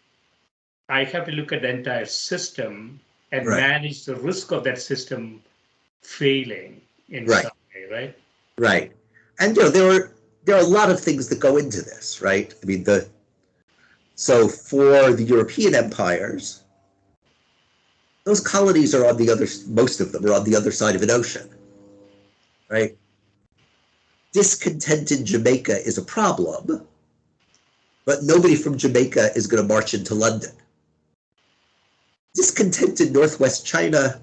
I have to look at the entire system and manage the risk of that system failing in some way, right? Right. And there are a lot of things that go into this, right? I mean, so for the European empires, those colonies are on most of them are on the other side of an ocean, right? Discontent in Jamaica is a problem, but nobody from Jamaica is going to march into London. Discontent in northwest China,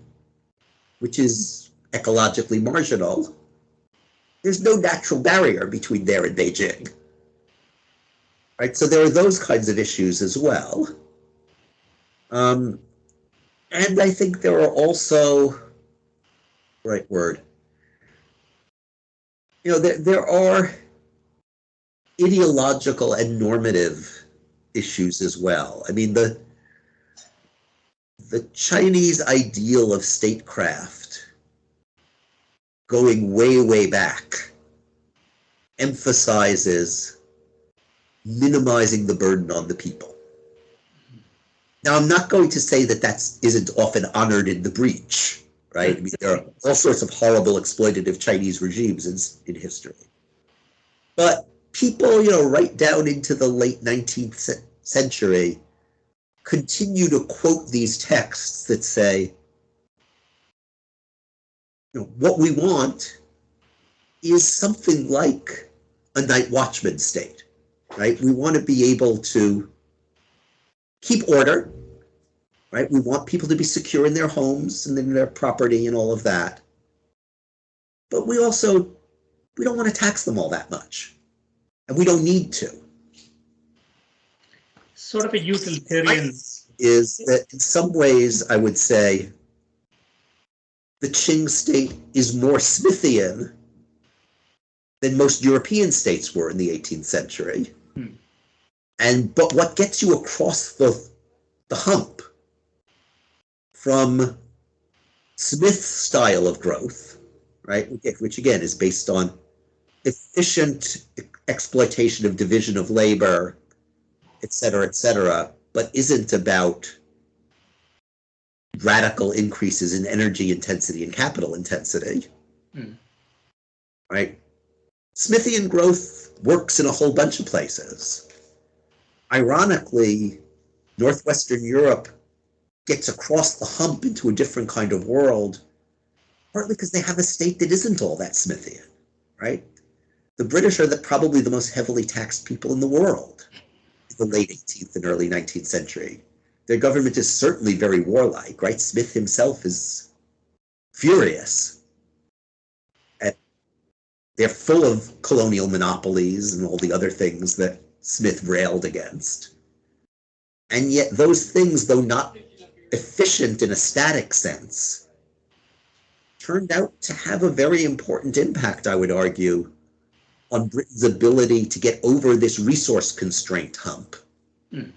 which is ecologically marginal, there's no natural barrier between there and Beijing. Right? So there are those kinds of issues as well. And I think there are also, there are ideological and normative issues as well. I mean, the Chinese ideal of statecraft going way, way back emphasizes minimizing the burden on the people. Now, I'm not going to say that isn't often honored in the breach, right? I mean, there are all sorts of horrible exploitative Chinese regimes in history. But people, right down into the late 19th century, continue to quote these texts that say, what we want is something like a night watchman state, right? We want to be able to keep order, right? We want people to be secure in their homes and in their property and all of that. But we don't want to tax them all that much. And we don't need to. Sort of a utilitarian. Is that in some ways, I would say, the Qing state is more Smithian than most European states were in the 18th century. But what gets you across the hump from Smith's style of growth, right, which again is based on efficient exploitation of division of labor, et cetera, but isn't about radical increases in energy intensity and capital intensity, right? Smithian growth works in a whole bunch of places. Ironically, Northwestern Europe gets across the hump into a different kind of world, partly because they have a state that isn't all that Smithian, right? The British are probably the most heavily taxed people in the world in the late 18th and early 19th century. Their government is certainly very warlike, right? Smith himself is furious. They're full of colonial monopolies and all the other things that Smith railed against. And yet those things, though not efficient in a static sense, turned out to have a very important impact, I would argue, on Britain's ability to get over this resource constraint hump and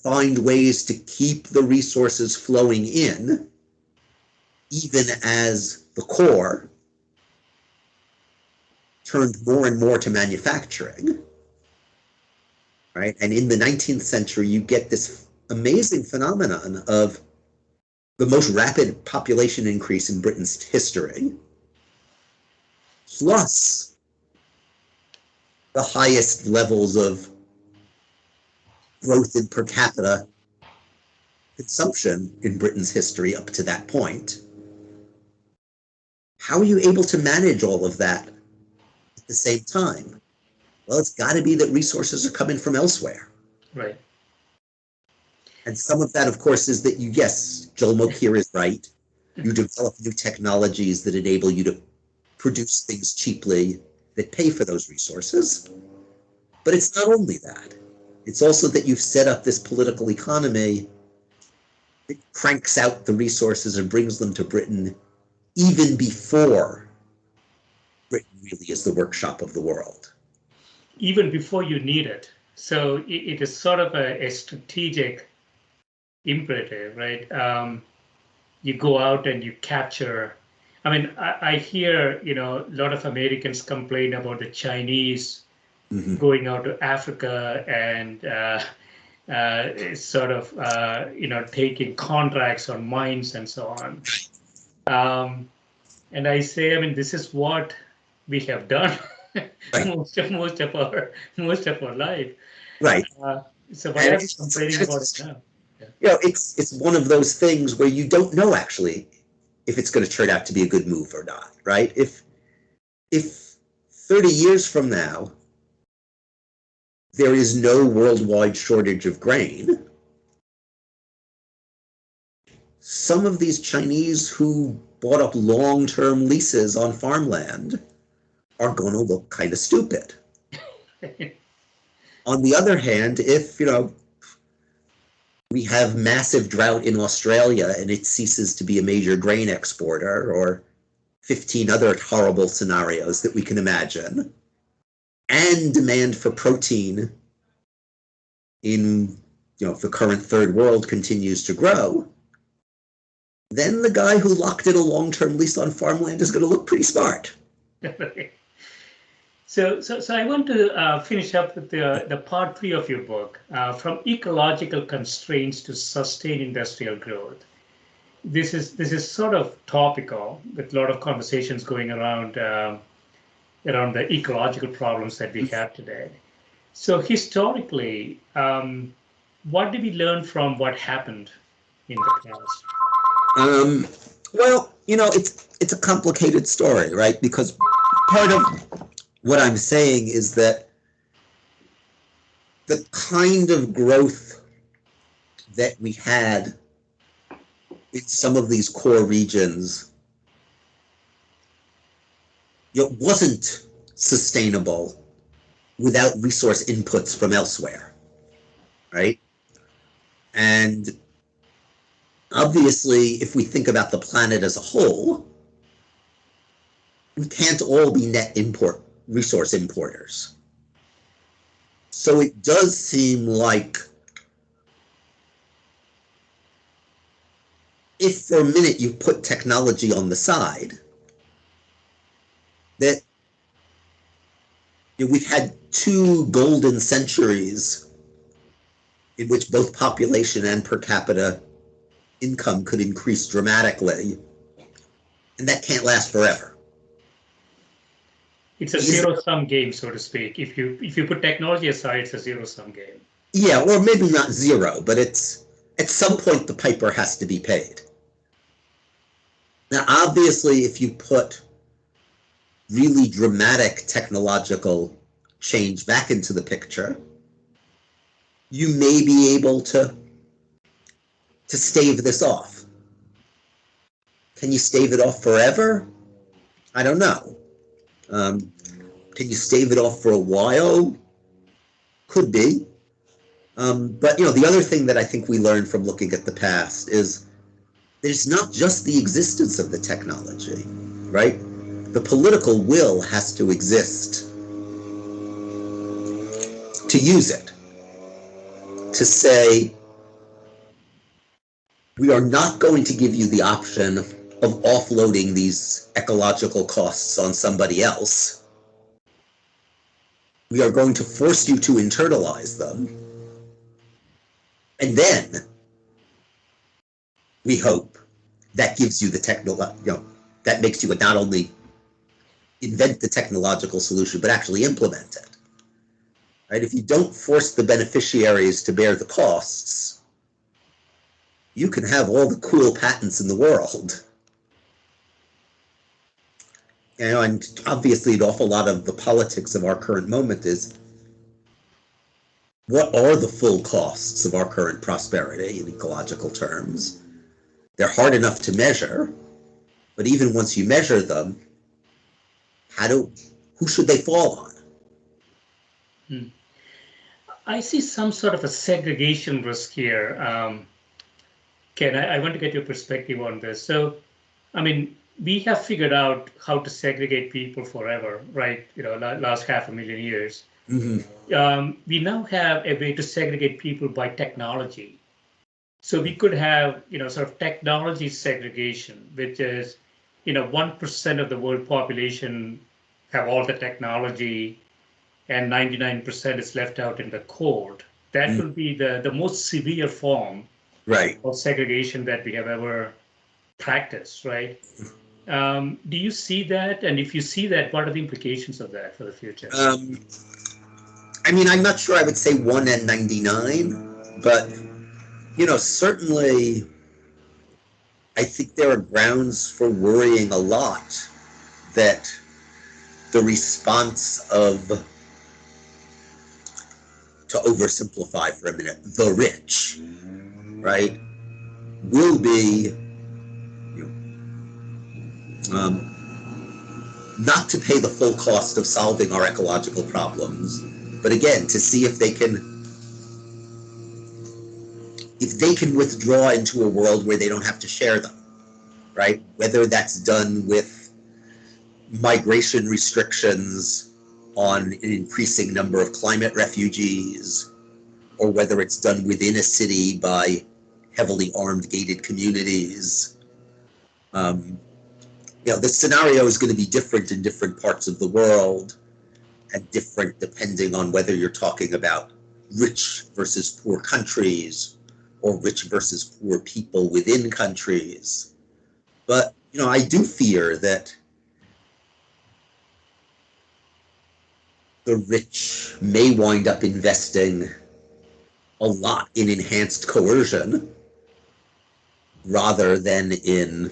find ways to keep the resources flowing in, even as the core turned more and more to manufacturing, right? And in the 19th century, you get this amazing phenomenon of the most rapid population increase in Britain's history, plus the highest levels of growth in per capita consumption in Britain's history up to that point. How are you able to manage all of that at the same time? Well, it's got to be that resources are coming from elsewhere. Right. And some of that, of course, is that Joel Mokyr is right. You develop new technologies that enable you to produce things cheaply that pay for those resources. But it's not only that. It's also that you've set up this political economy that cranks out the resources and brings them to Britain even before Britain really is the workshop of the world. Even before you need it. So it is sort of a strategic imperative, right? You go out and you capture. I mean, I hear, a lot of Americans complain about the Chinese going out to Africa and taking contracts on mines and so on. And I say, this is what we have done most of our life. Right. So why are we complaining about it now? It's one of those things where you don't know actually if it's going to turn out to be a good move or not, right? If 30 years from now there is no worldwide shortage of grain, some of these Chinese who bought up long-term leases on farmland are going to look kind of stupid. On the other hand, if, we have massive drought in Australia and it ceases to be a major grain exporter, or 15 other horrible scenarios that we can imagine, and demand for protein if the current third world continues to grow, then the guy who locked in a long-term lease on farmland is going to look pretty smart. So I want to finish up with the part 3 of your book, from ecological constraints to sustained industrial growth. This is sort of topical, with a lot of conversations going around the ecological problems that we have today. So historically, what did we learn from what happened in the past? Well, it's a complicated story, right? Because part of what I'm saying is that the kind of growth that we had in some of these core regions, it wasn't sustainable without resource inputs from elsewhere, right? And obviously, if we think about the planet as a whole, we can't all be net resource importers. So it does seem like if for a minute you put technology on the side, that we've had 2 golden centuries in which both population and per capita income could increase dramatically, and that can't last forever. It's a zero-sum game, so to speak. If you put technology aside, it's a zero-sum game. Yeah, or maybe not zero, but it's at some point the piper has to be paid. Now, obviously, if you put really dramatic technological change back into the picture, you may be able to stave this off. Can you stave it off forever? I don't know. Can you stave it off for a while? Could be. But the other thing that I think we learned from looking at the past is there's not just the existence of the technology, right? The political will has to exist to use it, to say, we are not going to give you the option of offloading these ecological costs on somebody else. We are going to force you to internalize them. And then we hope that gives you the that makes you not only invent the technological solution, but actually implement it. Right? If you don't force the beneficiaries to bear the costs, you can have all the cool patents in the world. And obviously an awful lot of the politics of our current moment is, what are the full costs of our current prosperity in ecological terms? They're hard enough to measure, but even once you measure them, who should they fall on? I see some sort of a segregation risk here. Ken, I want to get your perspective on this. So, we have figured out how to segregate people forever, right? Last 500,000 years. Mm-hmm. We now have a way to segregate people by technology. So we could have, sort of technology segregation, which is, 1% of the world population have all the technology and 99% is left out in the cold. That will be the most severe form, right, of segregation that we have ever practiced, right? Do you see that? And if you see that, what are the implications of that for the future? I'm not sure I would say 1 and 99, but, certainly I think there are grounds for worrying a lot that the response of, to oversimplify for a minute, the rich, right, will be not to pay the full cost of solving our ecological problems, but again, to see if they can withdraw into a world where they don't have to share them, right? Whether that's done with migration restrictions on an increasing number of climate refugees, or whether it's done within a city by heavily armed gated communities. The scenario is going to be different in different parts of the world, and different depending on whether you're talking about rich versus poor countries or rich versus poor people within countries. But, I do fear that the rich may wind up investing a lot in enhanced coercion rather than in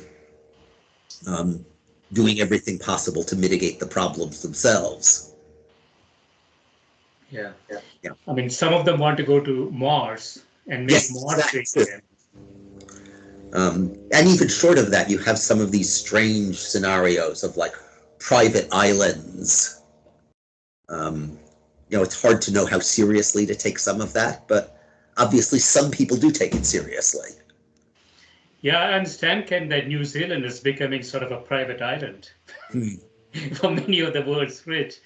doing everything possible to mitigate the problems themselves. Yeah. Yeah. I mean, some of them want to go to Mars and make Mars great again. And even short of that, you have some of these strange scenarios of like private islands. It's hard to know how seriously to take some of that, but obviously some people do take it seriously. Yeah, I understand, Ken, that New Zealand is becoming sort of a private island for many of the world's rich.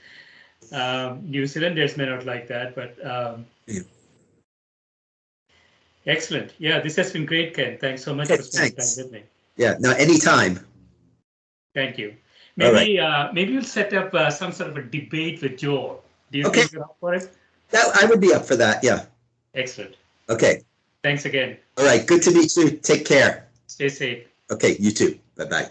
New Zealanders may not like that, but excellent. Yeah, this has been great, Ken. Thanks so much for spending time with me. Yeah, no, anytime. Thank you. Maybe we'll set up some sort of a debate with Joel. Do you think you're up for it? I would be up for that, yeah. Excellent. Okay. Thanks again. All right, good to meet you. Take care. Stay safe. Okay, you too. Bye-bye.